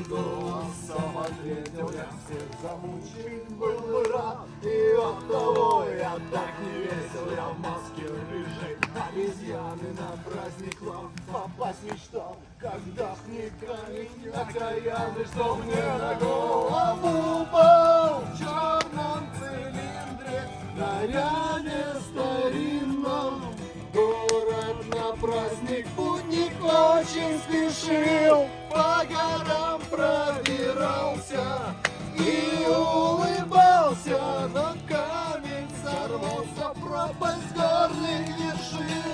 голосом ответил я. Всех замучить был бы рад, и оттого я так не весел. Я в маске рыжей обезьяны на праздник вам попасть мечтал. Когда вникали окаянный, что мне на голову упал в черном цилиндре, наряде старинном. Город на праздник путник очень спешил, по горам пробирался и улыбался, но камень сорвался, пропасть горных вершин.